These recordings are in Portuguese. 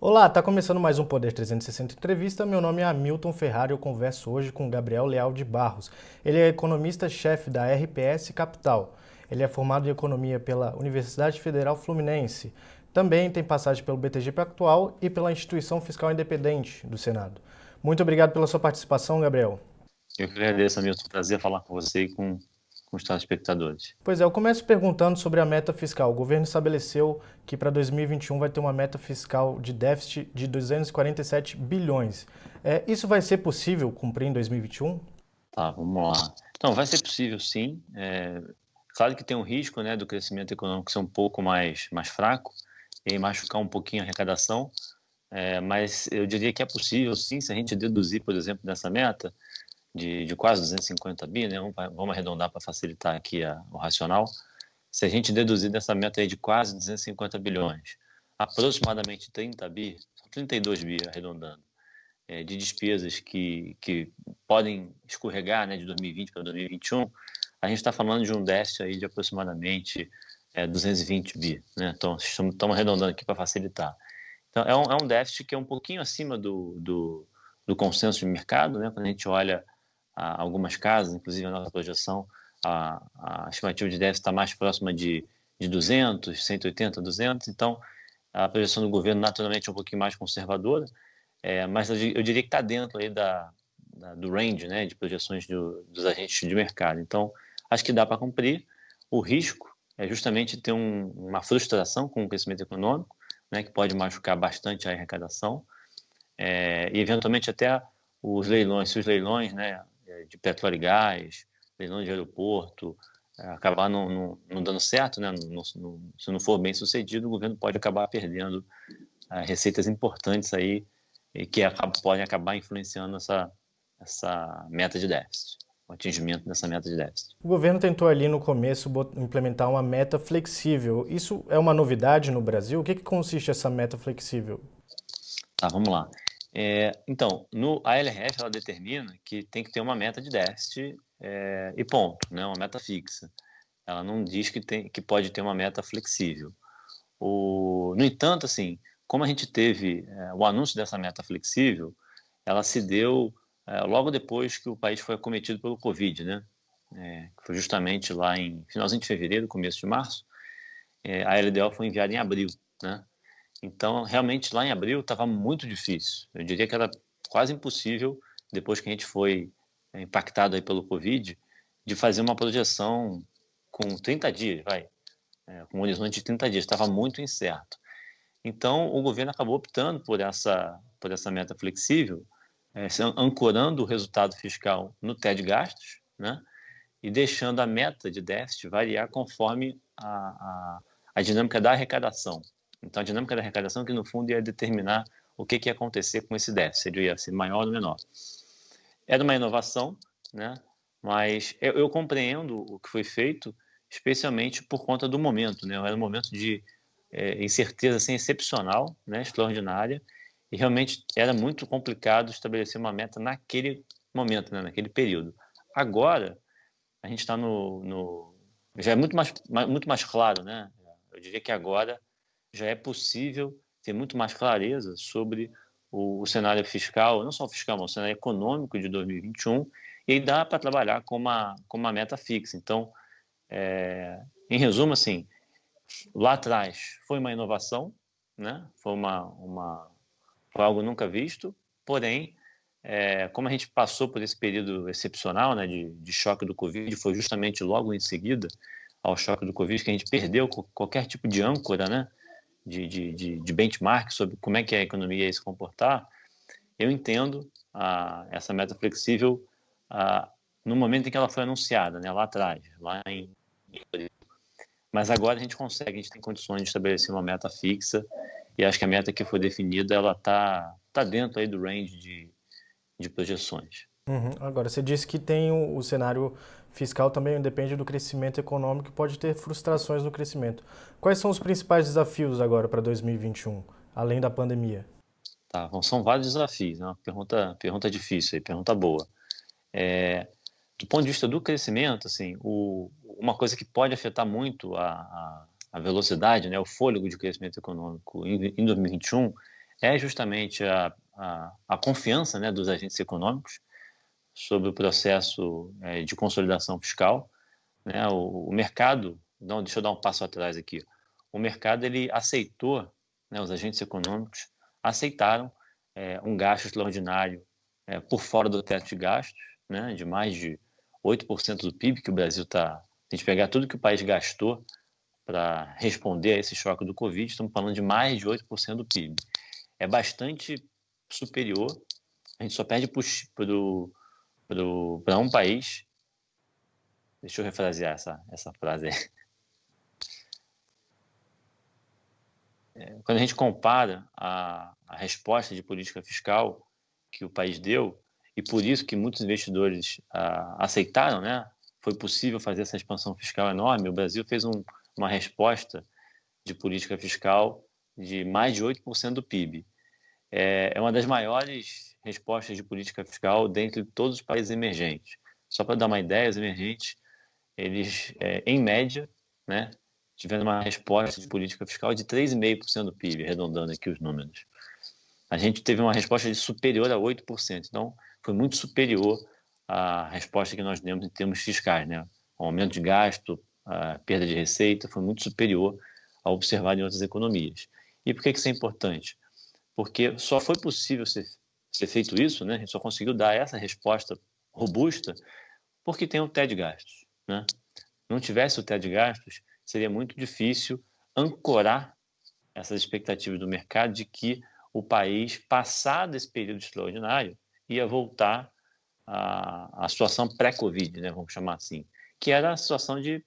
Olá, está começando mais um Poder 360 Entrevista. Meu nome é Hamilton Ferrari e eu converso hoje com Gabriel Leal de Barros. Ele é economista-chefe da RPS Capital. Ele é formado em economia pela Universidade Federal Fluminense. Também tem passagem pelo BTG Pactual e pela Instituição Fiscal Independente do Senado. Muito obrigado pela sua participação, Gabriel. Eu que agradeço, Hamilton. Prazer falar com você e com os telespectadores. Pois é, eu começo perguntando sobre a meta fiscal. O governo estabeleceu que para 2021 vai ter uma meta fiscal de déficit de 247 bilhões. Isso vai ser possível cumprir em 2021? Tá, vamos lá. Então, vai ser possível, sim. Claro que tem um risco, né, do crescimento econômico ser um pouco mais fraco e machucar um pouquinho a arrecadação, mas eu diria que é possível, sim, se a gente deduzir, por exemplo, dessa meta de quase 250 bi, né, vamos arredondar para facilitar aqui o racional. Se a gente deduzir dessa meta aí de quase 250 bilhões, aproximadamente 30 bi, 32 bi arredondando, de despesas que podem escorregar, né, de 2020 para 2021, a gente está falando de um déficit aí de aproximadamente 220 bi. Né? Então, estamos arredondando aqui para facilitar. Então, é um déficit que é um pouquinho acima do consenso de mercado, né? Quando a gente olha algumas casas, inclusive a nossa projeção, a estimativa de déficit está mais próxima de 200, 180, 200, então a projeção do governo naturalmente é um pouquinho mais conservadora, mas eu diria que está dentro aí do range, né, de projeções dos agentes de mercado. Então, acho que dá para cumprir. O risco é justamente ter uma frustração com o crescimento econômico, né, que pode machucar bastante a arrecadação, e eventualmente até os leilões, se os leilões, né, de petróleo e gás, leilões de aeroporto, acabar não dando certo, né, se não for bem sucedido, o governo pode acabar perdendo receitas importantes aí e que podem acabar influenciando essa meta de déficit, o atingimento dessa meta de déficit. O governo tentou ali no começo implementar uma meta flexível. Isso é uma novidade no Brasil? O que consiste essa meta flexível? Tá, vamos lá. Então, a LRF ela determina que tem que ter uma meta de déficit e ponto, né? Uma meta fixa. Ela não diz que pode ter uma meta flexível. No entanto, assim, como a gente teve o anúncio dessa meta flexível, ela se deu logo depois que o país foi acometido pelo Covid, né? Que foi justamente lá em finalzinho de fevereiro, começo de março. A LDO foi enviada em abril, né? Então, realmente, lá em abril estava muito difícil. Eu diria que era quase impossível, depois que a gente foi impactado aí pelo Covid, de fazer uma projeção com 30 dias, com um horizonte de 30 dias. Estava muito incerto. Então, o governo acabou optando por essa meta flexível, ancorando o resultado fiscal no teto de gastos, né? E deixando a meta de déficit variar conforme a dinâmica da arrecadação. Então, a dinâmica da arrecadação que, no fundo, ia determinar o que ia acontecer com esse déficit, ele ia ser maior ou menor. Era uma inovação, né? Mas eu compreendo o que foi feito, especialmente por conta do momento, né? Era um momento de incerteza assim, excepcional, né? Extraordinária, e realmente era muito complicado estabelecer uma meta naquele momento, né? Naquele período. Agora, a gente está já é muito mais claro, né? Eu diria que agora já é possível ter muito mais clareza sobre o cenário fiscal, não só fiscal, mas o cenário econômico de 2021, e aí dá para trabalhar com uma meta fixa. Então, em resumo, assim, lá atrás foi uma inovação, né? Foi algo nunca visto, porém, como a gente passou por esse período excepcional, né, de choque do Covid, foi justamente logo em seguida ao choque do Covid que a gente perdeu qualquer tipo de âncora, né, de benchmark sobre como é que a economia ia se comportar. Eu entendo essa meta flexível no momento em que ela foi anunciada, né, lá atrás, mas agora a gente tem condições de estabelecer uma meta fixa e acho que a meta que foi definida ela tá dentro aí do range de projeções. Uhum. Agora, você disse que tem o cenário fiscal também depende do crescimento econômico e pode ter frustrações no crescimento. Quais são os principais desafios agora para 2021, além da pandemia? Tá, bom, são vários desafios, né? Uma pergunta difícil, aí, pergunta boa. Do ponto de vista do crescimento, assim, uma coisa que pode afetar muito a velocidade, né, o fôlego de crescimento econômico em 2021 é justamente a confiança, né, dos agentes econômicos sobre o processo de consolidação fiscal, né? O mercado, não, deixa eu dar um passo atrás aqui. O mercado ele aceitou, né, os agentes econômicos aceitaram um gasto extraordinário por fora do teto de gastos, né, de mais de 8% do PIB que o Brasil está. Se a gente pegar tudo que o país gastou para responder a esse choque do Covid, estamos falando de mais de 8% do PIB. É bastante superior, a gente só perde para um país. Deixa eu refrasear essa frase aí. Quando a gente compara a resposta de política fiscal que o país deu, e por isso que muitos investidores aceitaram, né? Foi possível fazer essa expansão fiscal enorme. O Brasil fez uma resposta de política fiscal de mais de 8% do PIB. É uma das maiores respostas de política fiscal dentre todos os países emergentes. Só para dar uma ideia, os emergentes, eles, em média, né, tiveram uma resposta de política fiscal de 3,5% do PIB, arredondando aqui os números. A gente teve uma resposta superior a 8%, então foi muito superior à resposta que nós demos em termos fiscais, né? O aumento de gasto, a perda de receita foi muito superior ao observado em outras economias. E por que isso é importante? Porque só foi possível ser feito isso, né? A gente só conseguiu dar essa resposta robusta porque tem o teto de gastos, né? Não tivesse o teto de gastos, seria muito difícil ancorar essas expectativas do mercado de que o país, passado esse período extraordinário, ia voltar à situação pré-Covid, né, vamos chamar assim, que era a situação de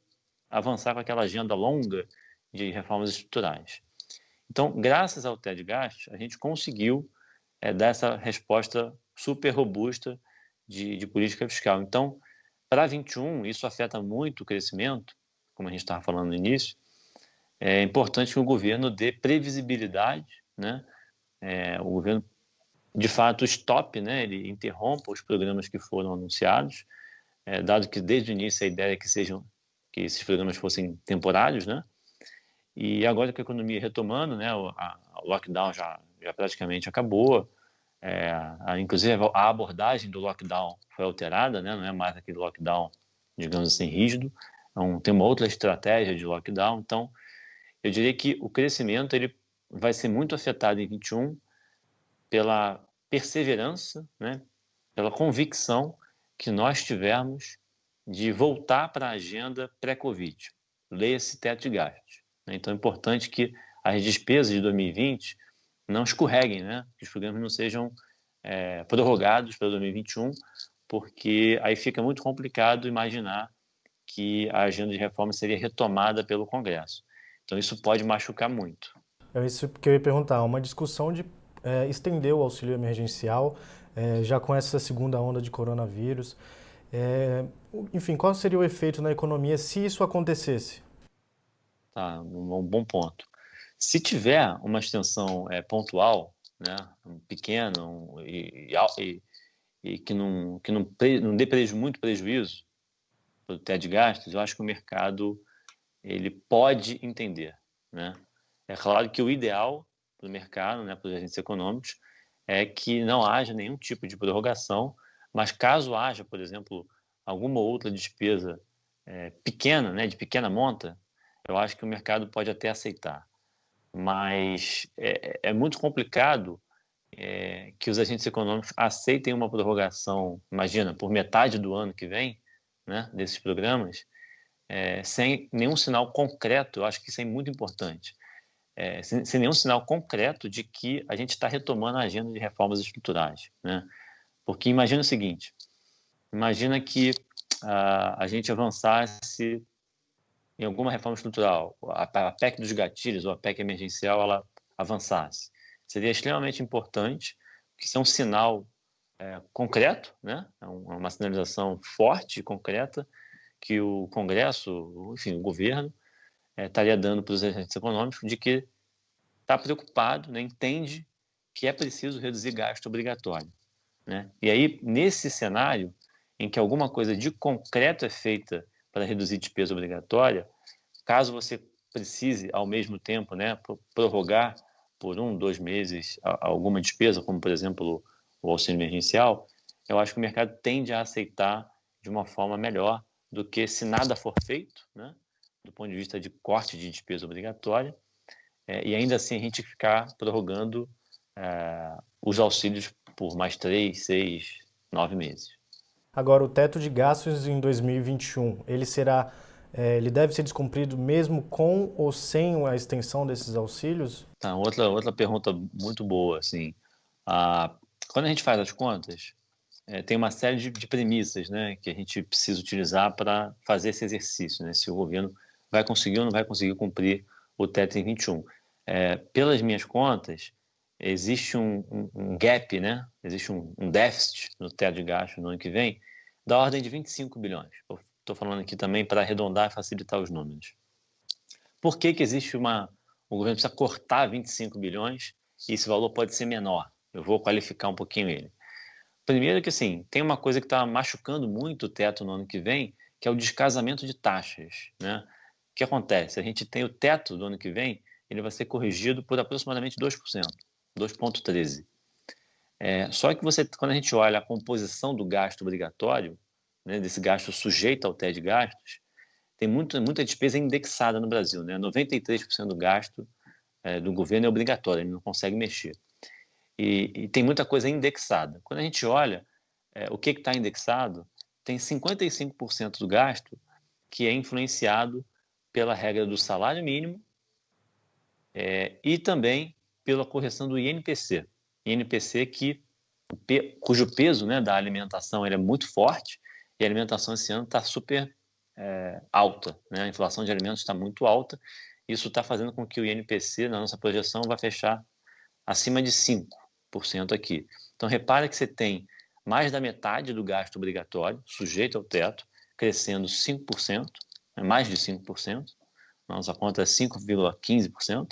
avançar com aquela agenda longa de reformas estruturais. Então, graças ao teto de gastos, a gente conseguiu dar essa resposta super robusta de política fiscal. Então, para 21, isso afeta muito o crescimento, como a gente estava falando no início. É importante que o governo dê previsibilidade, né? O governo, de fato, stop, né? Ele interrompa os programas que foram anunciados, dado que desde o início a ideia é que esses programas fossem temporários, né? E agora que a economia retomando, né? O lockdown já praticamente acabou. Inclusive a abordagem do lockdown foi alterada, né? Não é mais aquele lockdown, digamos assim, rígido. Tem uma outra estratégia de lockdown. Então, eu diria que o crescimento ele vai ser muito afetado em 21 pela perseverança, né? Pela convicção que nós tivermos de voltar para a agenda pré-Covid. Leia-se teto de gastos. Né? Então, é importante que as despesas de 2020 não escorreguem, né? Que os programas não sejam prorrogados para 2021, porque aí fica muito complicado imaginar que a agenda de reforma seria retomada pelo Congresso. Então, isso pode machucar muito. É isso que eu ia perguntar. Uma discussão de estender o auxílio emergencial, já com essa segunda onda de coronavírus. Enfim, qual seria o efeito na economia se isso acontecesse? Tá, um bom ponto. Se tiver uma extensão pontual, né, pequena e que não dê muito prejuízo para o teto de gastos, eu acho que o mercado ele pode entender, né? É claro que o ideal para o mercado, né, para os agentes econômicos, é que não haja nenhum tipo de prorrogação, mas caso haja, por exemplo, alguma outra despesa pequena, né, de pequena monta, eu acho que o mercado pode até aceitar. Mas é muito complicado que os agentes econômicos aceitem uma prorrogação, imagina, por metade do ano que vem, né, desses programas, sem nenhum sinal concreto. Eu acho que isso é muito importante. Sem nenhum sinal concreto de que a gente está retomando a agenda de reformas estruturais, né? Porque imagina o seguinte, imagina que a gente avançasse em alguma reforma estrutural, a PEC dos gatilhos ou a PEC emergencial, ela avançasse. Seria extremamente importante, porque isso é um sinal concreto, né? É uma sinalização forte e concreta que o Congresso, enfim, o governo, estaria dando para os agentes econômicos de que está preocupado, né? Entende que é preciso reduzir gasto obrigatório, né? E aí, nesse cenário em que alguma coisa de concreto é feita para reduzir despesa obrigatória, caso você precise, ao mesmo tempo, né, prorrogar por 2 meses alguma despesa, como por exemplo o auxílio emergencial, eu acho que o mercado tende a aceitar de uma forma melhor do que se nada for feito, né, do ponto de vista de corte de despesa obrigatória, e ainda assim a gente ficar prorrogando os auxílios por mais 3, 6, 9 meses. Agora, o teto de gastos em 2021, ele deve ser descumprido mesmo com ou sem a extensão desses auxílios? Tá, outra pergunta muito boa, assim, quando a gente faz as contas, tem uma série de premissas, né, que a gente precisa utilizar para fazer esse exercício, né, se o governo vai conseguir ou não vai conseguir cumprir o teto em 21. Pelas minhas contas, existe um gap, né, existe um déficit no teto de gastos no ano que vem da ordem de 25 bilhões. Estou falando aqui também para arredondar e facilitar os números. Por que existe o governo precisa cortar 25 bilhões e esse valor pode ser menor? Eu vou qualificar um pouquinho ele. Primeiro que, assim, tem uma coisa que está machucando muito o teto no ano que vem, que é o descasamento de taxas, né? O que acontece? A gente tem o teto do ano que vem, ele vai ser corrigido por aproximadamente 2%, 2,13%. Só que quando a gente olha a composição do gasto obrigatório, né, desse gasto sujeito ao teto de gastos, tem muita despesa indexada no Brasil, né? 93% do gasto do governo é obrigatório, ele não consegue mexer. E tem muita coisa indexada. Quando a gente olha o que está indexado, tem 55% do gasto que é influenciado pela regra do salário mínimo e também pela correção do INPC. INPC cujo peso, né, da alimentação ele é muito forte, e a alimentação esse ano está super alta, né? A inflação de alimentos está muito alta, isso está fazendo com que o INPC, na nossa projeção, vá fechar acima de 5% aqui. Então, repara que você tem mais da metade do gasto obrigatório, sujeito ao teto, crescendo 5%, mais de 5%, nossa conta é 5,15%,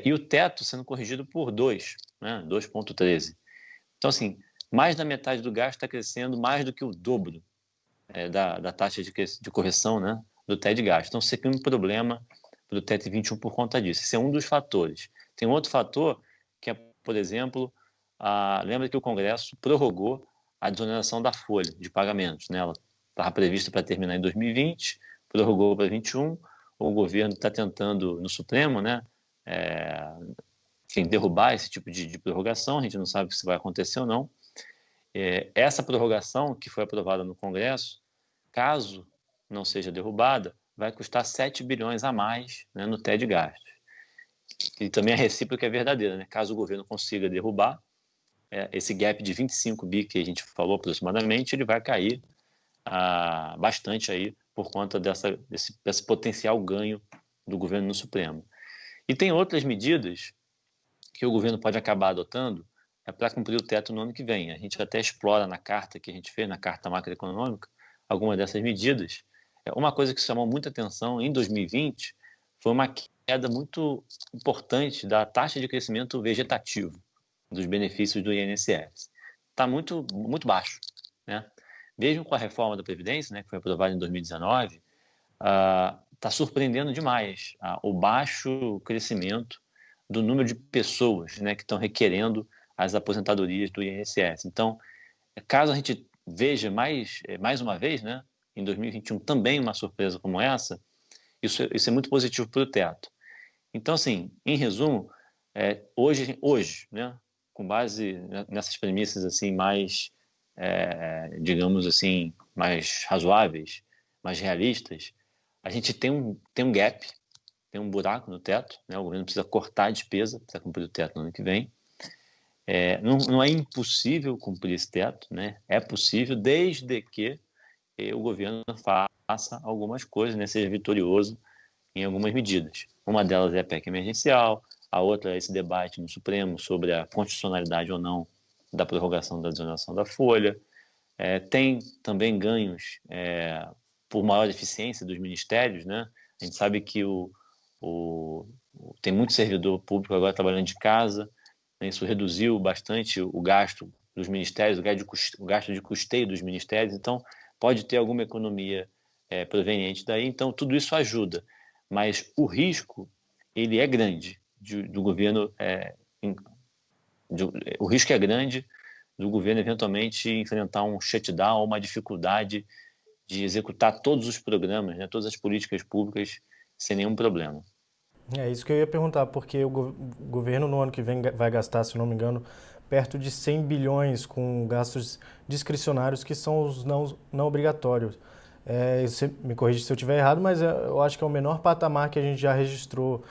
e o teto sendo corrigido por 2, né, 2,13%. Então, assim, mais da metade do gasto está crescendo mais do que o dobro da taxa de correção, né, do teto de gasto. Então, você tem um problema do teto 21 por conta disso. Esse é um dos fatores. Tem outro fator que é, por exemplo, lembra que o Congresso prorrogou a desoneração da folha de pagamentos, né? Ela estava prevista para terminar em 2020, prorrogou para 21, o governo está tentando no Supremo, né, enfim, derrubar esse tipo de prorrogação, a gente não sabe se vai acontecer ou não. Essa prorrogação que foi aprovada no Congresso, caso não seja derrubada, vai custar 7 bilhões a mais, né, no teto de gastos. E também a recíproca é verdadeira, né? Caso o governo consiga derrubar, esse gap de 25 bi que a gente falou aproximadamente, ele vai cair bastante aí por conta desse potencial ganho do governo no Supremo. E tem outras medidas que o governo pode acabar adotando para cumprir o teto no ano que vem. A gente até explora na carta que a gente fez, na carta macroeconômica, algumas dessas medidas. Uma coisa que chamou muita atenção em 2020 foi uma queda muito importante da taxa de crescimento vegetativo dos benefícios do INSS. Está muito, muito baixo, né? Mesmo com a reforma da Previdência, né, que foi aprovada em 2019, está surpreendendo demais o baixo crescimento do número de pessoas, né, que estão requerendo as aposentadorias do INSS. Então, caso a gente veja mais uma vez, né, em 2021 também uma surpresa como essa, isso é muito positivo para o teto. Então, assim, em resumo, hoje, né, com base nessas premissas assim mais, digamos assim, mais razoáveis, mais realistas, a gente tem um gap, tem um buraco no teto, né? O governo precisa cortar a despesa para cumprir o teto no ano que vem. Não é impossível cumprir esse teto, né? É possível desde que o governo faça algumas coisas, né? Seja vitorioso em algumas medidas. Uma delas é a PEC emergencial, a outra é esse debate no Supremo sobre a constitucionalidade ou não da prorrogação da desoneração da folha. Tem também ganhos por maior eficiência dos ministérios, né? A gente sabe que tem muito servidor público agora trabalhando de casa, né? Isso reduziu bastante o gasto dos ministérios, o gasto de custeio dos ministérios, então pode ter alguma economia proveniente daí, então tudo isso ajuda, mas o risco ele é grande do governo, o risco é grande do governo eventualmente enfrentar um shutdown, uma dificuldade de executar todos os programas, né, todas as políticas públicas sem nenhum problema. É isso que eu ia perguntar, porque o governo no ano que vem vai gastar, se não me engano, perto de 100 bilhões com gastos discricionários que são os não obrigatórios. Você me corrige se eu estiver errado, mas eu acho que é o menor patamar que a gente já registrou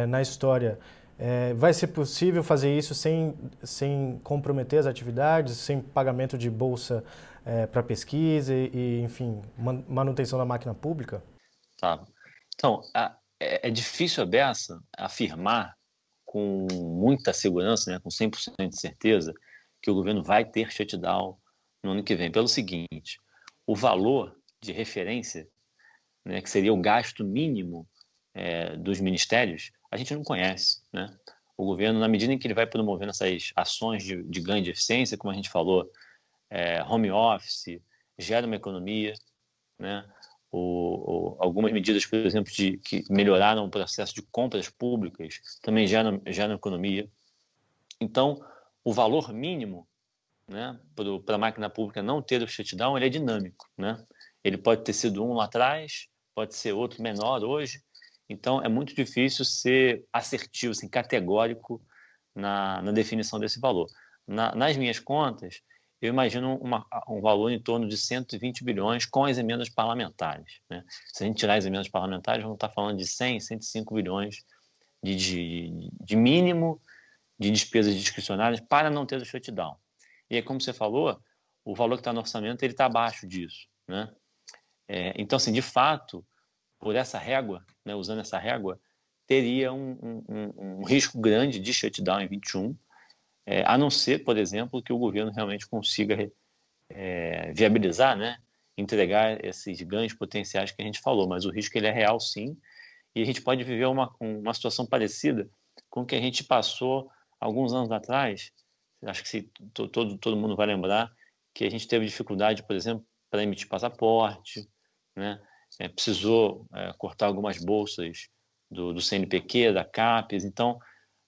na história. Vai ser possível fazer isso sem comprometer as atividades, sem pagamento de bolsa para pesquisa e, enfim, manutenção da máquina pública? Tá. Então, é difícil a beça afirmar com muita segurança, né, com 100% de certeza, que o governo vai ter shutdown no ano que vem. Pelo seguinte, o valor de referência, né, que seria o gasto mínimo dos ministérios, a gente não conhece, né? O governo, na medida em que ele vai promovendo essas ações de ganho de eficiência, como a gente falou, home office, gera uma economia, né? Algumas medidas, por exemplo, que melhoraram o processo de compras públicas também geram economia. Então, o valor mínimo, né, para a máquina pública não ter o shutdown, ele é dinâmico, né? Ele pode ter sido um lá atrás, pode ser outro menor hoje. Então, é muito difícil ser assertivo, assim, categórico na definição desse valor. Nas minhas contas, eu imagino um valor em torno de 120 bilhões com as emendas parlamentares, né? Se a gente tirar as emendas parlamentares, vamos estar falando de 100, 105 bilhões de mínimo de despesas discricionárias para não ter o shutdown. E aí, como você falou, o valor que está no orçamento ele está abaixo disso, né? Então, assim, de fato, por essa régua, né, usando essa régua, teria um risco grande de shutdown em 21, a não ser, por exemplo, que o governo realmente consiga viabilizar, né, entregar esses ganhos potenciais que a gente falou, mas o risco ele é real sim, e a gente pode viver uma situação parecida com o que a gente passou alguns anos atrás. Acho que todo mundo vai lembrar que a gente teve dificuldade, por exemplo, para emitir passaporte, né? Precisou cortar algumas bolsas do CNPq, da CAPES. Então,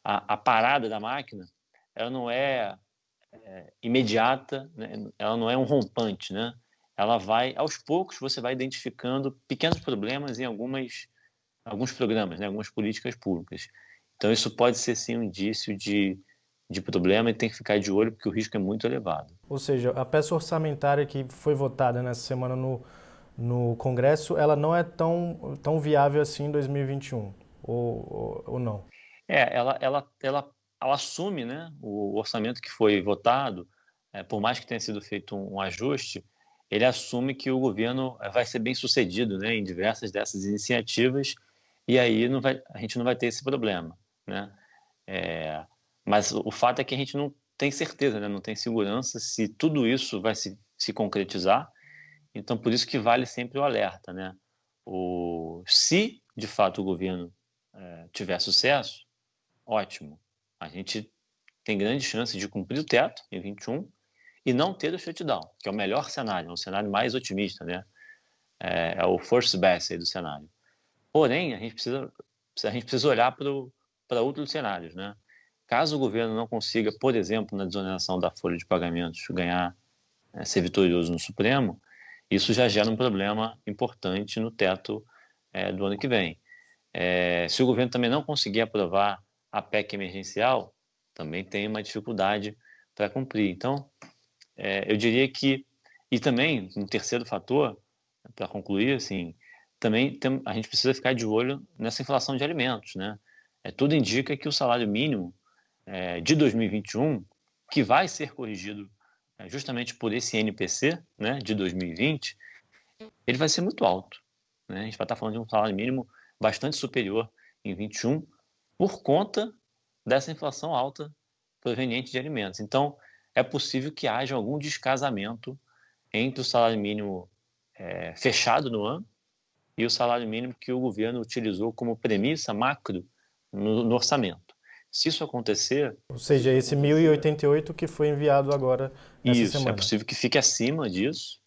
a parada da máquina ela não é imediata, né? Ela não é um rompante, né? Ela vai, aos poucos, você vai identificando pequenos problemas em alguns programas, né? Algumas políticas públicas. Então, isso pode ser, sim, um indício de problema e tem que ficar de olho porque o risco é muito elevado. Ou seja, a peça orçamentária que foi votada nessa semana no Congresso, ela não é tão viável assim em 2021, ou não? Ela assume, né, o orçamento que foi votado, por mais que tenha sido feito um ajuste, ele assume que o governo vai ser bem sucedido, né, em diversas dessas iniciativas e aí a gente não vai ter esse problema, né? Mas o fato é que a gente não tem certeza, né, não tem segurança se tudo isso vai se concretizar. Então, por isso que vale sempre o alerta, né? Se, de fato, o governo tiver sucesso, ótimo. A gente tem grande chance de cumprir o teto em 21 e não ter o shutdown, que é o melhor cenário, é um cenário mais otimista, né? É o first best aí do cenário. Porém, a gente precisa olhar para outros cenários, né? Caso o governo não consiga, por exemplo, na desoneração da folha de pagamentos, ser vitorioso no Supremo, isso já gera um problema importante no teto do ano que vem. Se o governo também não conseguir aprovar a PEC emergencial, também tem uma dificuldade para cumprir. Então, eu diria que... E também, um terceiro fator, para concluir, assim, também a gente precisa ficar de olho nessa inflação de alimentos, né? Tudo indica que o salário mínimo de 2021, que vai ser corrigido justamente por esse NPC, né, de 2020, ele vai ser muito alto, né? A gente vai estar falando de um salário mínimo bastante superior em 21 por conta dessa inflação alta proveniente de alimentos. Então, é possível que haja algum descasamento entre o salário mínimo fechado no ano e o salário mínimo que o governo utilizou como premissa macro no orçamento. Se isso acontecer... Ou seja, esse 1.088 que foi enviado agora essa Isso, é semana. possível que fique acima disso.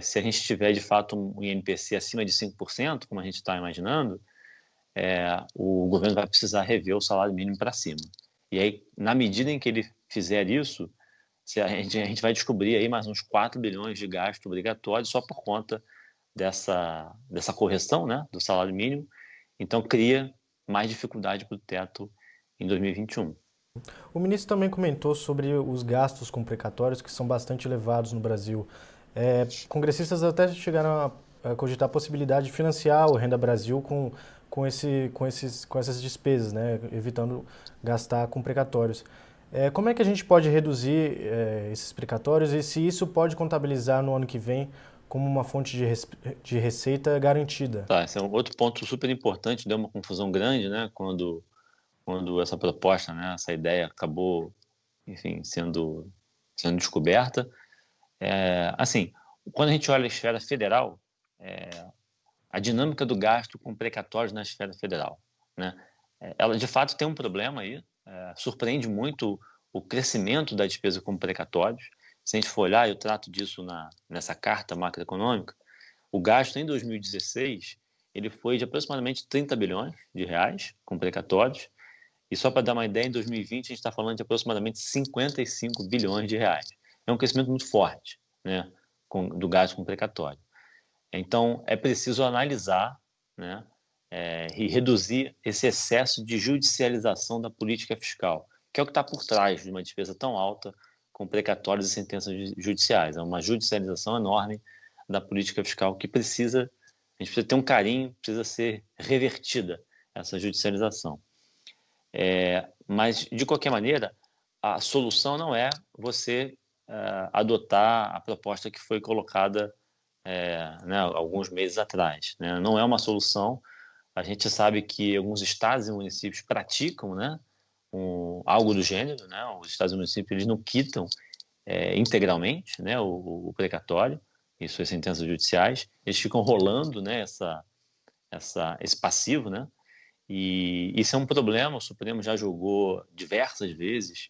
Se a gente tiver, de fato, um INPC acima de 5%, como a gente está imaginando, o governo vai precisar rever o salário mínimo para cima. E aí, na medida em que ele fizer isso, a gente vai descobrir aí mais uns 4 bilhões de gasto obrigatório só por conta dessa correção, né, do salário mínimo. Então, cria mais dificuldade para o teto em 2021. O ministro também comentou sobre os gastos com precatórios, que são bastante elevados no Brasil. Congressistas até chegaram a cogitar a possibilidade de financiar o Renda Brasil com essas despesas, né? Evitando gastar com precatórios. Como é que a gente pode reduzir esses precatórios e se isso pode contabilizar no ano que vem como uma fonte de receita garantida? Tá, esse é um outro ponto super importante, deu uma confusão grande, né, quando essa proposta, né, essa ideia acabou, enfim, sendo descoberta. Assim, quando a gente olha a esfera federal, a dinâmica do gasto com precatórios na esfera federal, né, ela de fato tem um problema aí, surpreende muito o crescimento da despesa com precatórios. Se a gente for olhar, eu trato disso nessa carta macroeconômica, o gasto em 2016 ele foi de aproximadamente 30 bilhões de reais com precatórios. E só para dar uma ideia, em 2020 a gente está falando de aproximadamente 55 bilhões de reais. É um crescimento muito forte, né, do gasto com precatório. Então, é preciso analisar, né, e reduzir esse excesso de judicialização da política fiscal, que é o que está por trás de uma despesa tão alta com precatórios e sentenças judiciais. É uma judicialização enorme da política fiscal que a gente precisa ter um carinho, precisa ser revertida essa judicialização. Mas, de qualquer maneira, a solução não é você adotar a proposta que foi colocada né, alguns meses atrás. Né? Não é uma solução. A gente sabe que alguns estados e municípios praticam, né, algo do gênero. Né? Os estados e municípios eles não quitam integralmente, né, o precatório e suas sentenças judiciais. Eles ficam rolando, né, esse passivo, né? E isso é um problema, o Supremo já julgou diversas vezes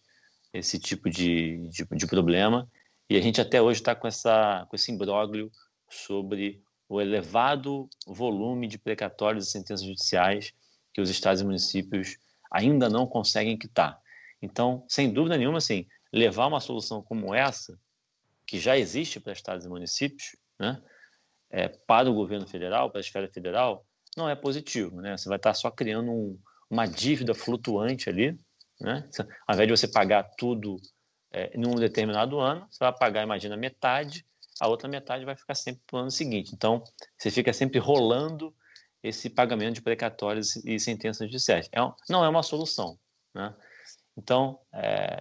esse tipo de problema, e a gente até hoje está com esse imbróglio sobre o elevado volume de precatórios e sentenças judiciais que os estados e municípios ainda não conseguem quitar. Então, sem dúvida nenhuma, assim, levar uma solução como essa, que já existe para estados e municípios, né, para o governo federal, para a esfera federal, não é positivo, né? Você vai estar só criando uma dívida flutuante ali, né? Ao invés de você pagar tudo em um determinado ano, você vai pagar, imagina, metade, a outra metade vai ficar sempre para o ano seguinte. Então, você fica sempre rolando esse pagamento de precatórios e sentenças judiciais. Não é uma solução, né? Então,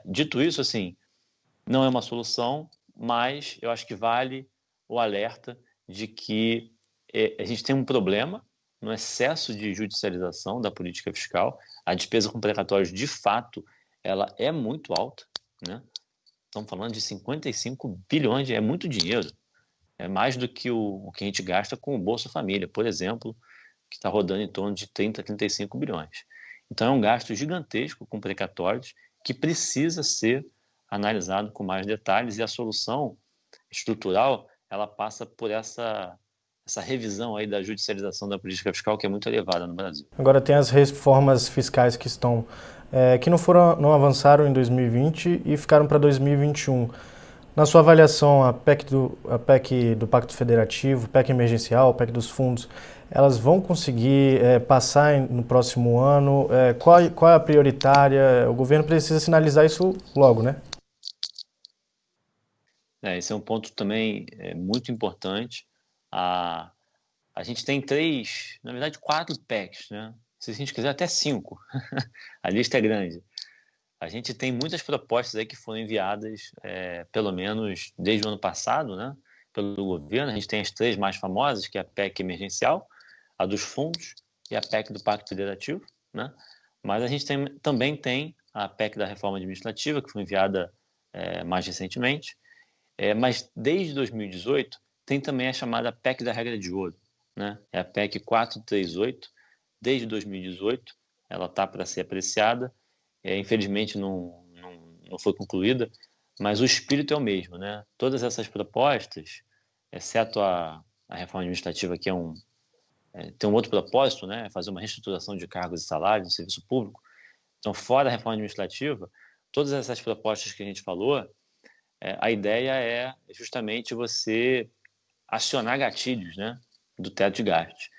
dito isso, assim, não é uma solução, mas eu acho que vale o alerta de que a gente tem um problema no excesso de judicialização da política fiscal. A despesa com precatórios, de fato, ela é muito alta, né? Estamos falando de 55 bilhões, é muito dinheiro. É mais do que o que a gente gasta com o Bolsa Família, por exemplo, que está rodando em torno de 30, 35 bilhões. Então, é um gasto gigantesco com precatórios que precisa ser analisado com mais detalhes, e a solução estrutural ela passa por essa revisão aí da judicialização da política fiscal, que é muito elevada no Brasil. Agora tem as reformas fiscais que não avançaram em 2020 e ficaram para 2021. Na sua avaliação, a PEC do Pacto Federativo, PEC emergencial, PEC dos fundos, elas vão conseguir passar no próximo ano? Qual é a prioritária? O governo precisa sinalizar isso logo, né? Esse é um ponto também muito importante. A gente tem na verdade, 4 PECs, né? Se a gente quiser, até 5. A lista é grande. A gente tem muitas propostas aí que foram enviadas, pelo menos desde o ano passado, né, pelo governo. A gente tem as 3 mais famosas, que é a PEC emergencial, a dos fundos e a PEC do Pacto Federativo, né? Mas a gente também tem a PEC da reforma administrativa, que foi enviada mais recentemente. Mas desde 2018 tem também a chamada PEC da regra de ouro, né? É a PEC 438, desde 2018, ela está para ser apreciada. Infelizmente não foi concluída, mas o espírito é o mesmo, né? Todas essas propostas, exceto a reforma administrativa, que é tem um outro propósito, né? Fazer uma reestruturação de cargos e salários no serviço público. Então, fora da reforma administrativa, todas essas propostas que a gente falou, a ideia é justamente você acionar gatilhos, né, do teto de gastos.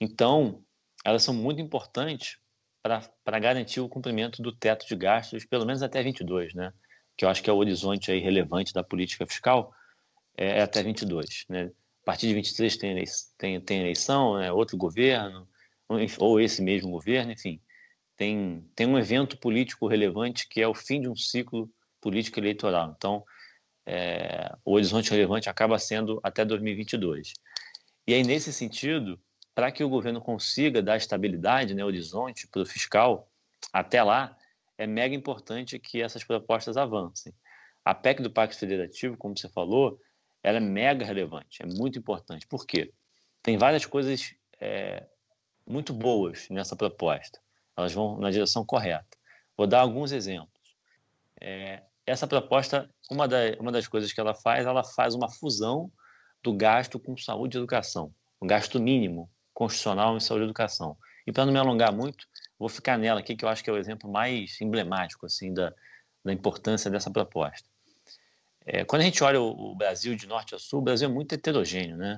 Então, elas são muito importantes para garantir o cumprimento do teto de gastos, pelo menos até 22, né, que eu acho que é o horizonte aí relevante da política fiscal, até 22. Né? A partir de 23 tem eleição, né, outro governo, ou esse mesmo governo, enfim. Tem um evento político relevante que é o fim de um ciclo político eleitoral. Então, o horizonte relevante acaba sendo até 2022. E aí, nesse sentido, para que o governo consiga dar estabilidade, né, horizonte para o fiscal, até lá, é mega importante que essas propostas avancem. A PEC do Pacto Federativo, como você falou, ela é mega relevante, é muito importante. Por quê? Tem várias coisas muito boas nessa proposta. Elas vão na direção correta. Vou dar alguns exemplos. Essa proposta, uma das coisas que ela faz uma fusão do gasto com saúde e educação, um gasto mínimo constitucional em saúde e educação. E para não me alongar muito, vou ficar nela aqui, que eu acho que é o exemplo mais emblemático assim, da importância dessa proposta. Quando a gente olha o Brasil de norte a sul, o Brasil é muito heterogêneo, né?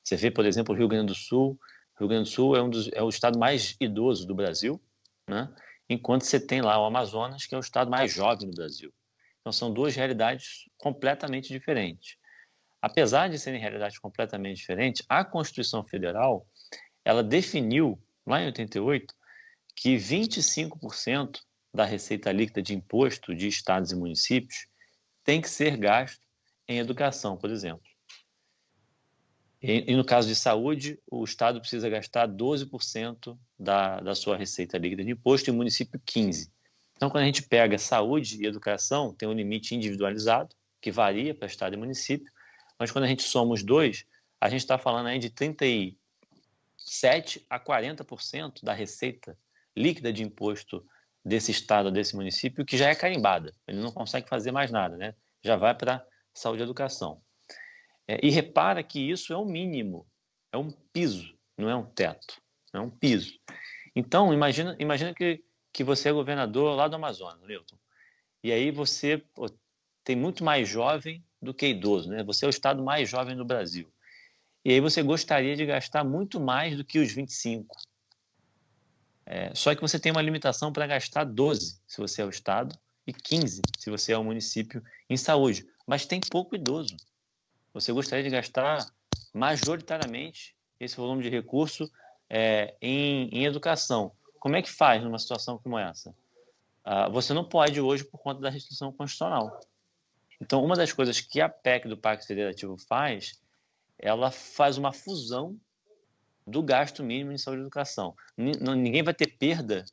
Você vê, por exemplo, o Rio Grande do Sul. O Rio Grande do Sul é o estado mais idoso do Brasil, né? Enquanto você tem lá o Amazonas, que é o estado mais jovem do Brasil. Então, são duas realidades completamente diferentes. Apesar de serem realidades completamente diferentes, a Constituição Federal, ela definiu, lá em 88, que 25% da receita líquida de imposto de estados e municípios tem que ser gasto em educação, por exemplo. E no caso de saúde, o Estado precisa gastar 12% da sua receita líquida de imposto e o município 15%. Então, quando a gente pega saúde e educação, tem um limite individualizado, que varia para Estado e município, mas quando a gente soma os dois, a gente está falando aí de 37% a 40% da receita líquida de imposto desse Estado ou desse município, que já é carimbada. Ele não consegue fazer mais nada, né? Já vai para saúde e educação. E repara que isso é o mínimo, é um piso, não é um teto, é um piso. Então, imagina que você é governador lá do Amazonas, Milton, e aí você tem muito mais jovem do que idoso, né? Você é o estado mais jovem do Brasil. E aí você gostaria de gastar muito mais do que os 25. Só que você tem uma limitação para gastar 12, se você é o estado, e 15, se você é o município, em saúde. Mas tem pouco idoso. Você gostaria de gastar majoritariamente esse volume de recurso em educação. Como é que faz numa situação como essa? Você não pode hoje por conta da restrição constitucional. Então, uma das coisas que a PEC do Pacto Federativo faz, ela faz uma fusão do gasto mínimo em saúde e educação. Ninguém vai ter perda,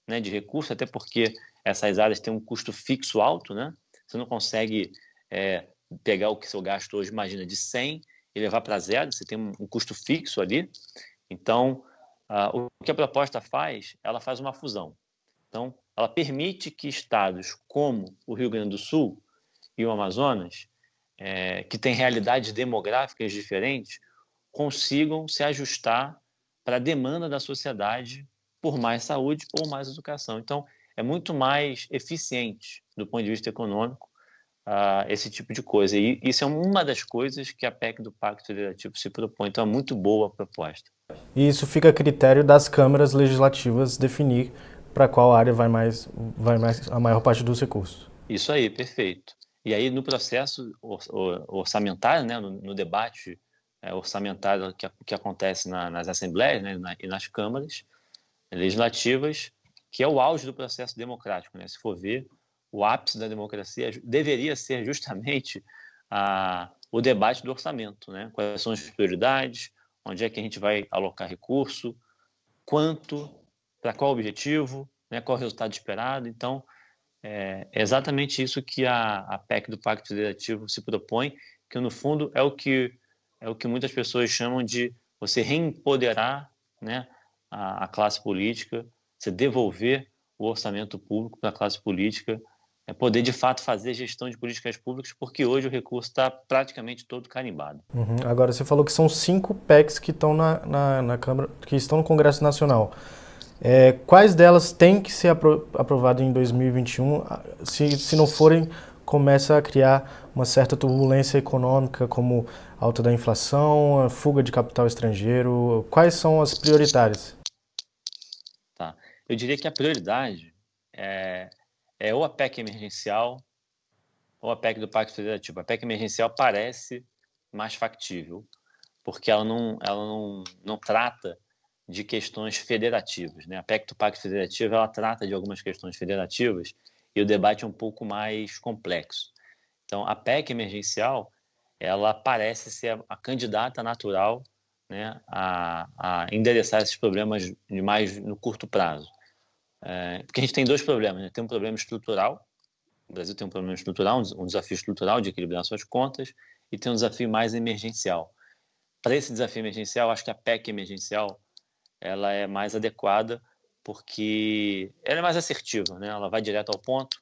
né, de recurso, até porque essas áreas têm um custo fixo alto, né? Você não consegue pegar o que seu gasto hoje, imagina, de 100 e levar para zero, você tem um custo fixo ali. Então, o que a proposta faz, ela faz uma fusão. Então, ela permite que estados como o Rio Grande do Sul e o Amazonas, que têm realidades demográficas diferentes, consigam se ajustar para a demanda da sociedade por mais saúde ou mais educação. Então, é muito mais eficiente do ponto de vista econômico esse tipo de coisa. E isso é uma das coisas que a PEC do Pacto Federativo se propõe. Então, é muito boa a proposta. E isso fica a critério das câmaras legislativas definir para qual área vai mais a maior parte dos recursos. Isso aí, perfeito. E aí, no processo orçamentário, né, no debate orçamentário que acontece nas assembleias, né, e nas câmaras legislativas, que é o auge do processo democrático, né? Se for ver, o ápice da democracia deveria ser justamente o debate do orçamento, né? Quais são as prioridades, onde é que a gente vai alocar recurso, quanto, para qual objetivo, né? Qual o resultado esperado. Então, é exatamente isso que a PEC do Pacto Federativo se propõe, que no fundo é o que muitas pessoas chamam de você reempoderar, né, a classe política, você devolver o orçamento público para a classe política poder, de fato, fazer gestão de políticas públicas, porque hoje o recurso está praticamente todo carimbado. Agora, você falou que são 5 PECs que estão na Câmara, que estão no Congresso Nacional. Quais delas têm que ser aprovadas em 2021? Se não forem, começa a criar uma certa turbulência econômica, como alta da inflação, fuga de capital estrangeiro. Quais são as prioritárias? Tá? Eu diria que a prioridade é ou a PEC emergencial ou a PEC do Pacto Federativo. A PEC emergencial parece mais factível, porque ela não trata de questões federativas, né? A PEC do Pacto Federativo, ela trata de algumas questões federativas e o debate é um pouco mais complexo. Então, a PEC emergencial, ela parece ser a candidata natural, né, a endereçar esses problemas de mais no curto prazo. Porque a gente tem dois problemas, né? Tem um problema estrutural, o Brasil tem um problema estrutural, um desafio estrutural de equilibrar suas contas, e tem um desafio mais emergencial. Para esse desafio emergencial, acho que a PEC emergencial ela é mais adequada porque ela é mais assertiva, né? Ela vai direto ao ponto,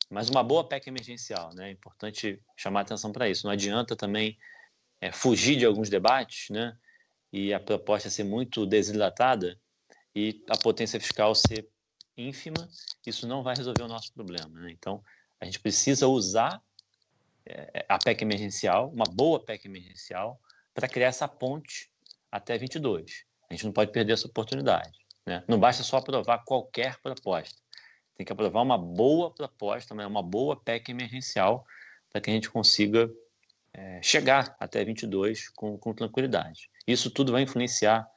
mas uma boa PEC emergencial, né? É importante chamar atenção para isso. Não adianta também fugir de alguns debates, né? E a proposta ser muito desidratada e a potência fiscal ser ínfima, isso não vai resolver o nosso problema, né? Então, a gente precisa usar a PEC emergencial, uma boa PEC emergencial, para criar essa ponte até 22. A gente não pode perder essa oportunidade, né? Não basta só aprovar qualquer proposta. Tem que aprovar uma boa proposta, uma boa PEC emergencial, para que a gente consiga chegar até 22 com tranquilidade. Isso tudo vai influenciar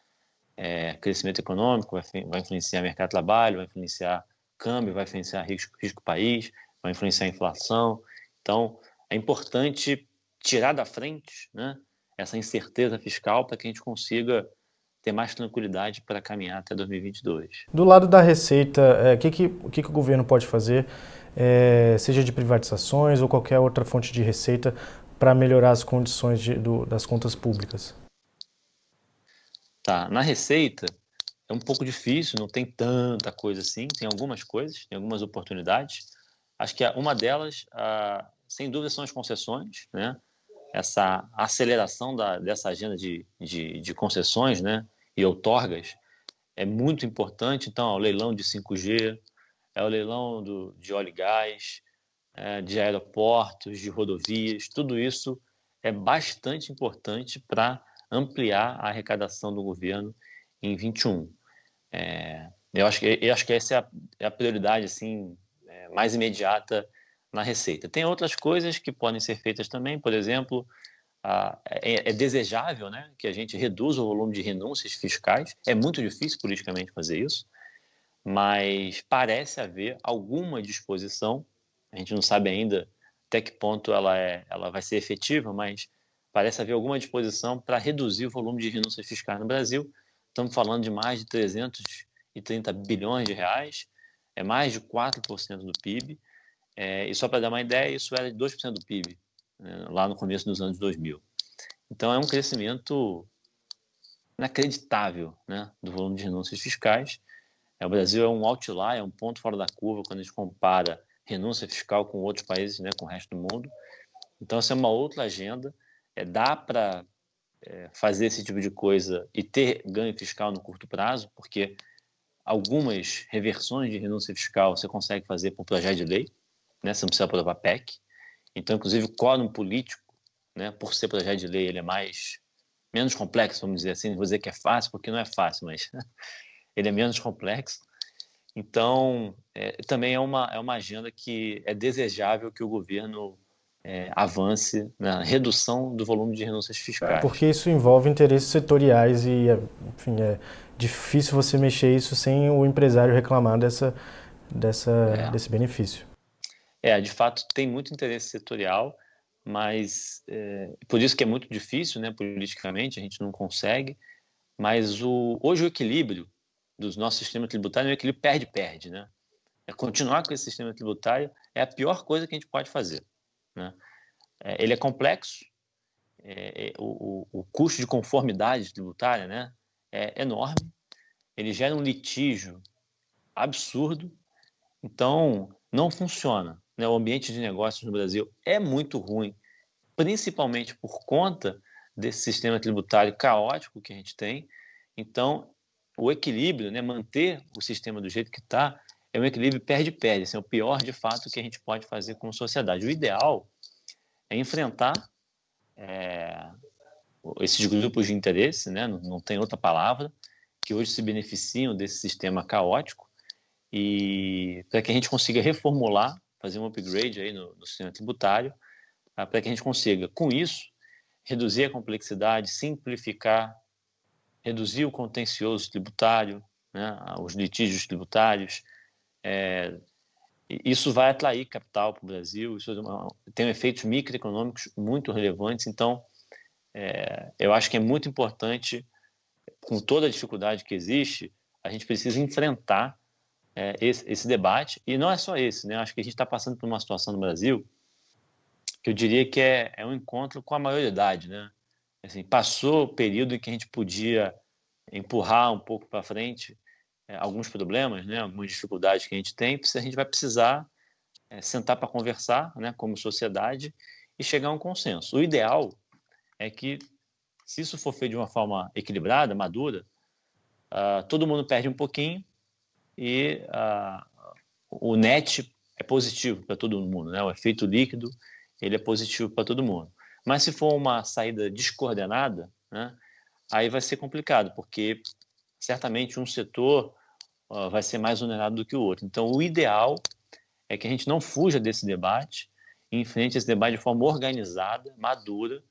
crescimento econômico, vai influenciar mercado de trabalho, vai influenciar câmbio, vai influenciar risco país, vai influenciar a inflação. Então, é importante tirar da frente, né, essa incerteza fiscal para que a gente consiga ter mais tranquilidade para caminhar até 2022. Do lado da Receita, o que o governo pode fazer, seja de privatizações ou qualquer outra fonte de receita, para melhorar as condições das contas públicas? Tá, na Receita é um pouco difícil, não tem tanta coisa assim, tem algumas coisas, tem algumas oportunidades. Acho que uma delas, sem dúvida, são as concessões, né? Essa aceleração dessa agenda de concessões, né, e outorgas é muito importante. Então, é o leilão de 5G, é o leilão de óleo e gás, de aeroportos, de rodovias, tudo isso é bastante importante para ampliar a arrecadação do governo em 21. Eu acho que essa é a prioridade assim, mais imediata na Receita. Tem outras coisas que podem ser feitas também, por exemplo, é desejável, né, que a gente reduza o volume de renúncias fiscais. É muito difícil politicamente fazer isso, mas parece haver alguma disposição. A gente não sabe ainda até que ponto ela vai ser efetiva, mas parece haver alguma disposição para reduzir o volume de renúncias fiscais no Brasil. Estamos falando de mais de 330 bilhões de reais, é mais de 4% do PIB. E só para dar uma ideia, isso era de 2% do PIB, né, lá no começo dos anos 2000. Então, é um crescimento inacreditável, né, do volume de renúncias fiscais. O Brasil é um outlier, é um ponto fora da curva quando a gente compara renúncia fiscal com outros países, né, com o resto do mundo. Então, essa é uma outra agenda. Dá para fazer esse tipo de coisa e ter ganho fiscal no curto prazo, porque algumas reversões de renúncia fiscal você consegue fazer por projeto de lei, né? Você não precisa aprovar PEC. Então, inclusive, o quórum político, né, por ser projeto de lei, ele é menos complexo, vamos dizer assim. Não vou dizer que é fácil, porque não é fácil, mas ele é menos complexo. Então, também é uma agenda que é desejável que o governo avance na redução do volume de renúncias fiscais. Porque isso envolve interesses setoriais e, enfim, é difícil você mexer isso sem o empresário reclamar desse benefício. De fato, tem muito interesse setorial, mas por isso que é muito difícil, né, politicamente, a gente não consegue. Mas hoje o equilíbrio do nosso sistema tributário é um equilíbrio perde-perde, né? Continuar com esse sistema tributário é a pior coisa que a gente pode fazer, né? Ele é complexo, o custo de conformidade tributária, né, é enorme, ele gera um litígio absurdo, então não funciona, né, o ambiente de negócios no Brasil é muito ruim, principalmente por conta desse sistema tributário caótico que a gente tem. Então, o equilíbrio, né, manter o sistema do jeito que está, é um equilíbrio perde-perde. Assim, é o pior, de fato, que a gente pode fazer como sociedade. O ideal é enfrentar esses grupos de interesse, né, não tem outra palavra, que hoje se beneficiam desse sistema caótico, e para que a gente consiga reformular, fazer um upgrade aí no sistema tributário, para que a gente consiga, com isso, reduzir a complexidade, simplificar, reduzir o contencioso tributário, né, os litígios tributários. Isso vai atrair capital para o Brasil, isso tem efeitos microeconômicos muito relevantes. Então, eu acho que é muito importante, com toda a dificuldade que existe, a gente precisa enfrentar esse debate, e não é só esse, né? Acho que a gente está passando por uma situação no Brasil que eu diria que é um encontro com a maioridade, né? Assim, passou o período em que a gente podia empurrar um pouco para frente alguns problemas, né? Algumas dificuldades que a gente tem, a gente vai precisar sentar para conversar, né? Como sociedade, e chegar a um consenso. O ideal é que, se isso for feito de uma forma equilibrada, madura, todo mundo perde um pouquinho e o net é positivo para todo mundo, né? O efeito líquido, ele é positivo para todo mundo. Mas se for uma saída descoordenada, né, aí vai ser complicado, porque certamente um setor vai ser mais onerado do que o outro. Então, o ideal é que a gente não fuja desse debate, e enfrente esse debate de forma organizada, madura,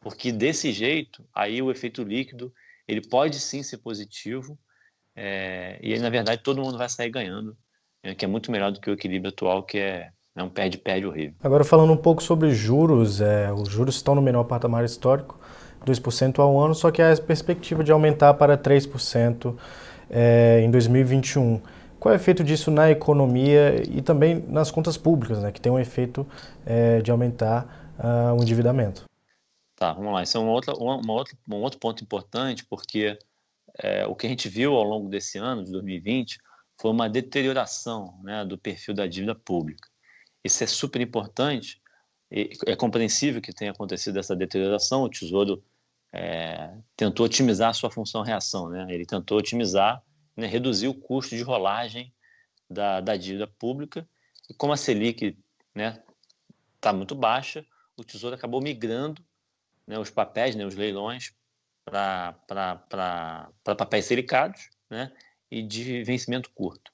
porque desse jeito, aí o efeito líquido, ele pode sim ser positivo, e aí, na verdade, todo mundo vai sair ganhando, que é muito melhor do que o equilíbrio atual, que é um perde-perde horrível. Agora falando um pouco sobre juros, os juros estão no menor patamar histórico, 2% ao ano, só que há a perspectiva de aumentar para 3% em 2021. Qual é o efeito disso na economia e também nas contas públicas, né, que tem um efeito de aumentar o endividamento? Tá, vamos lá. Isso é um outro ponto importante, porque o que a gente viu ao longo desse ano, de 2020, foi uma deterioração, né, do perfil da dívida pública. Isso é super importante, e é compreensível que tenha acontecido essa deterioração. O Tesouro tentou otimizar a sua função-reação, né? Ele tentou otimizar, né, reduzir o custo de rolagem da dívida pública, e como a Selic, né, está muito baixa, o Tesouro acabou migrando, né, os papéis, né, os leilões, para papéis selicados, né, e de vencimento curto.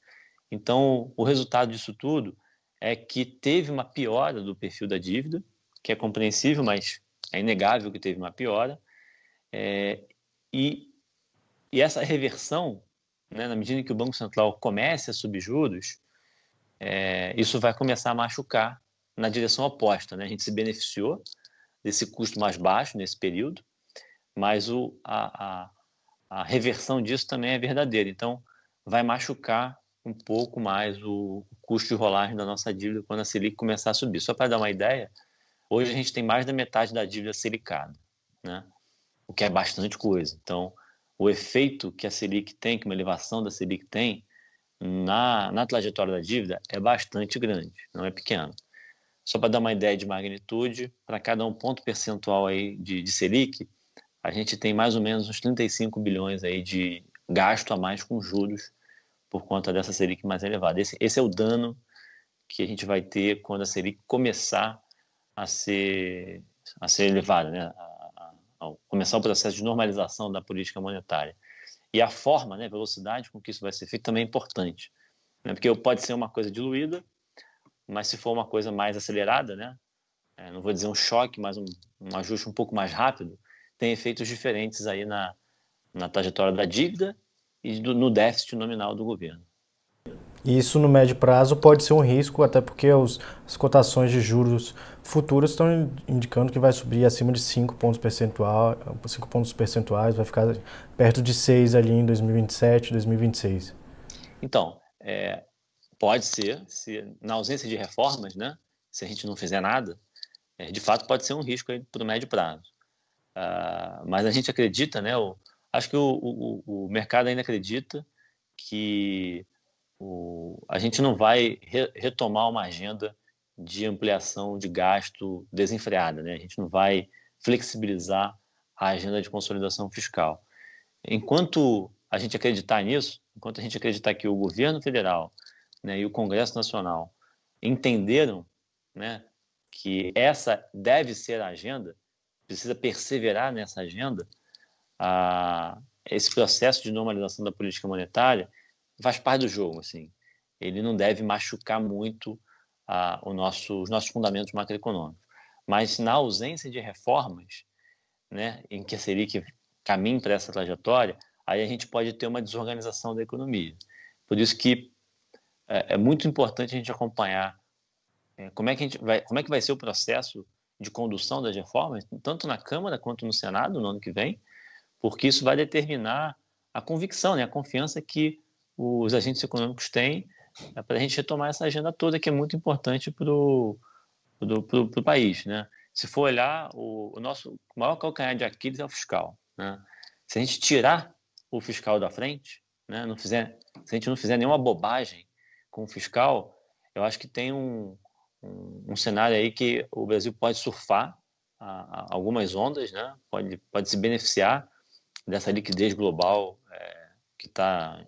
Então, o resultado disso tudo é que teve uma piora do perfil da dívida, que é compreensível, mas é inegável que teve uma piora, e, e essa reversão, né, na medida em que o Banco Central comece a subir juros, isso vai começar a machucar na direção oposta, né? A gente se beneficiou desse custo mais baixo nesse período, mas a reversão disso também é verdadeira. Então, vai machucar um pouco mais o custo de rolagem da nossa dívida quando a Selic começar a subir. Só para dar uma ideia, hoje a gente tem mais da metade da dívida selicada, né? O que é bastante coisa. Então, o efeito que a Selic tem, que uma elevação da Selic tem na trajetória da dívida é bastante grande, não é pequeno. Só para dar uma ideia de magnitude, para cada um ponto percentual aí de Selic, a gente tem mais ou menos uns 35 bilhões aí de gasto a mais com juros por conta dessa Selic mais elevada. Esse é o dano que a gente vai ter quando a Selic começar a ser elevada, né? Ao começar o processo de normalização da política monetária. E a forma, né, a velocidade com que isso vai ser feito também é importante, né? Porque pode ser uma coisa diluída, mas se for uma coisa mais acelerada, né, não vou dizer um choque, mas um ajuste um pouco mais rápido, tem efeitos diferentes aí na trajetória da dívida e no déficit nominal do governo. E isso no médio prazo pode ser um risco, até porque as cotações de juros futuros estão indicando que vai subir acima de 5 pontos percentuais, vai ficar perto de 6 ali em 2027, 2026. Então, pode ser, se na ausência de reformas, né, se a gente não fizer nada, de fato pode ser um risco para o médio prazo. Mas a gente acredita, né, acho que o mercado ainda acredita que a gente não vai retomar uma agenda de ampliação de gasto desenfreada, né? A gente não vai flexibilizar a agenda de consolidação fiscal. Enquanto a gente acreditar nisso, enquanto a gente acreditar que o governo federal, né, e o Congresso Nacional entenderam, né, que essa deve ser a agenda, precisa perseverar nessa agenda, esse processo de normalização da política monetária faz parte do jogo, assim. Ele não deve machucar muito os nossos fundamentos macroeconômicos. Mas na ausência de reformas, né, em que a Selic caminhe para essa trajetória, aí a gente pode ter uma desorganização da economia. Por isso que é muito importante a gente acompanhar como é que vai ser o processo de condução das reformas, tanto na Câmara quanto no Senado no ano que vem, porque isso vai determinar a convicção, né, a confiança que os agentes econômicos têm para a gente retomar essa agenda toda que é muito importante para o país, né? Se for olhar, o nosso maior calcanhar de Aquiles é o fiscal, né? Se a gente tirar o fiscal da frente, né, se a gente não fizer nenhuma bobagem com o fiscal, eu acho que tem um cenário aí que o Brasil pode surfar algumas ondas, né? Pode se beneficiar dessa liquidez global que está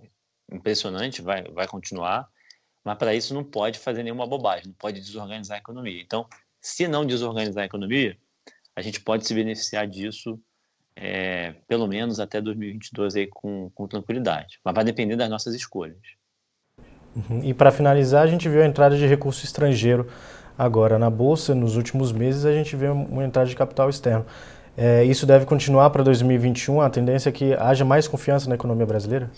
impressionante, vai continuar, mas para isso não pode fazer nenhuma bobagem, não pode desorganizar a economia. Então, se não desorganizar a economia, a gente pode se beneficiar disso pelo menos até 2022 aí com tranquilidade. Mas vai depender das nossas escolhas. E para finalizar, a gente viu a entrada de recurso estrangeiro agora na Bolsa. Nos últimos meses, a gente vê uma entrada de capital externo. Isso deve continuar para 2021? A tendência é que haja mais confiança na economia brasileira?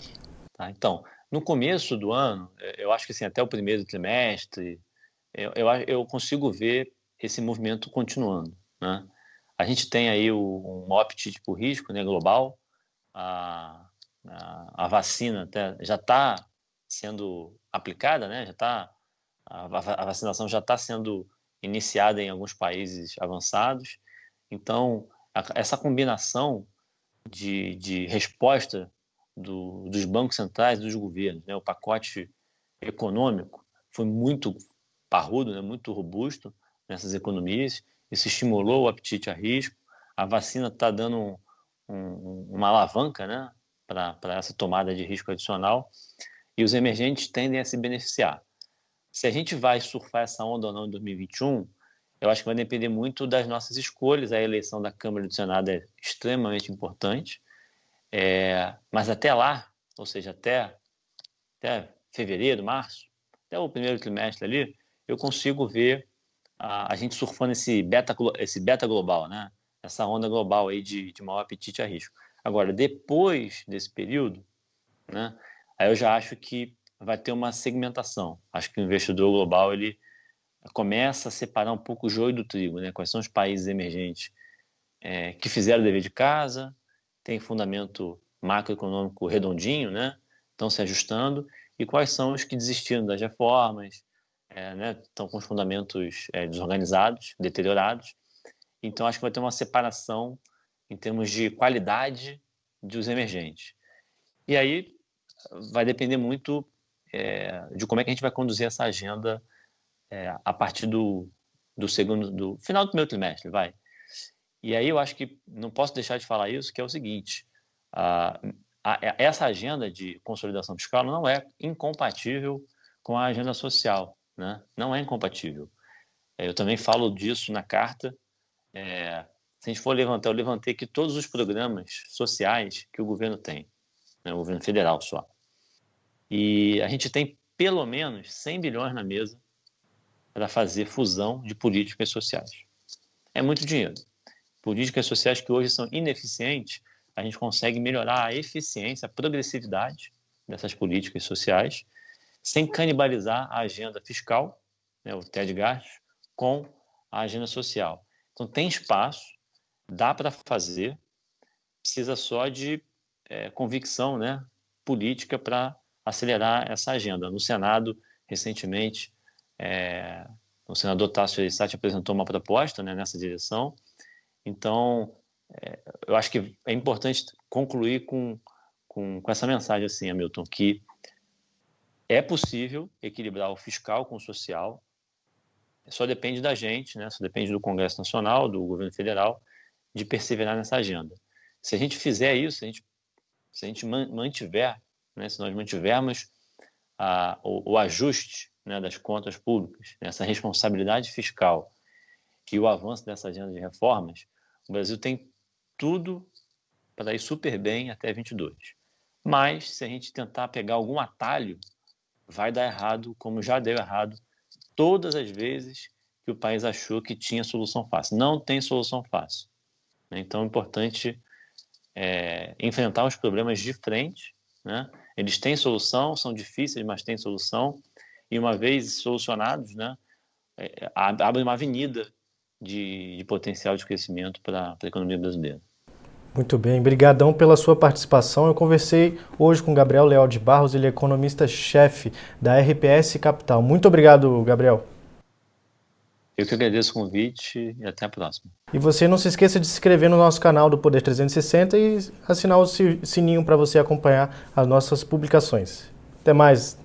Tá? Então, no começo do ano, eu acho que assim, até o primeiro trimestre, eu consigo ver esse movimento continuando, né? A gente tem aí um apetite por risco, né, global. A vacina já está sendo aplicada, né? A vacinação já está sendo iniciada em alguns países avançados. Então, essa combinação de resposta dos bancos centrais, dos governos, né? O pacote econômico foi muito parrudo, né? Muito robusto nessas economias. Isso estimulou o apetite a risco. A vacina está dando uma alavanca, né? Para essa tomada de risco adicional. E os emergentes tendem a se beneficiar. Se a gente vai surfar essa onda ou não em 2021, eu acho que vai depender muito das nossas escolhas. A eleição da Câmara e do Senado é extremamente importante. Mas até lá, ou seja, até fevereiro, março, até o primeiro trimestre ali, eu consigo ver a gente surfando esse beta global, né? Essa onda global aí de maior apetite a risco. Agora, depois desse período, né, aí eu já acho que vai ter uma segmentação. Acho que o investidor global ele começa a separar um pouco o joio do trigo, né? Quais são os países emergentes que fizeram o dever de casa, tem fundamento macroeconômico redondinho, né? Estão se ajustando, e quais são os que desistiram das reformas, né? Estão com os fundamentos desorganizados, deteriorados. Então, acho que vai ter uma separação em termos de qualidade dos emergentes. E aí vai depender muito de como é que a gente vai conduzir essa agenda a partir do final do primeiro trimestre, vai. E aí eu acho que não posso deixar de falar isso, que é o seguinte, essa agenda de consolidação fiscal não é incompatível com a agenda social, né? Não é incompatível. Eu também falo disso na carta. Se a gente for levantar, eu levantei aqui todos os programas sociais que o governo tem, né? O governo federal só. E a gente tem pelo menos 100 bilhões na mesa para fazer fusão de políticas sociais. É muito dinheiro. Políticas sociais que hoje são ineficientes, a gente consegue melhorar a eficiência, a progressividade dessas políticas sociais, sem canibalizar a agenda fiscal, né, o teto de gastos, com a agenda social. Então, tem espaço, dá para fazer, precisa só de convicção, né, política para acelerar essa agenda. No Senado, recentemente, o senador Tasso Gereissati apresentou uma proposta, né, nessa direção. Então, eu acho que é importante concluir com essa mensagem, assim, Hamilton, que é possível equilibrar o fiscal com o social, só depende da gente, né? Só depende do Congresso Nacional, do governo federal, de perseverar nessa agenda. Se a gente fizer isso, se a gente mantiver, né? Se nós mantivermos o ajuste, né, das contas públicas, né, essa responsabilidade fiscal e o avanço dessa agenda de reformas, o Brasil tem tudo para ir super bem até 22. Mas, se a gente tentar pegar algum atalho, vai dar errado, como já deu errado todas as vezes que o país achou que tinha solução fácil. Não tem solução fácil. Então, é importante enfrentar os problemas de frente, né? Eles têm solução, são difíceis, mas têm solução. E uma vez solucionados, né, abre uma avenida de potencial de crescimento para a economia brasileira. Muito bem, brigadão pela sua participação. Eu conversei hoje com Gabriel Leal de Barros, ele é economista-chefe da RPS Capital. Muito obrigado, Gabriel. Eu que agradeço o convite e até a próxima. E você não se esqueça de se inscrever no nosso canal do Poder 360 e assinar o sininho para você acompanhar as nossas publicações. Até mais!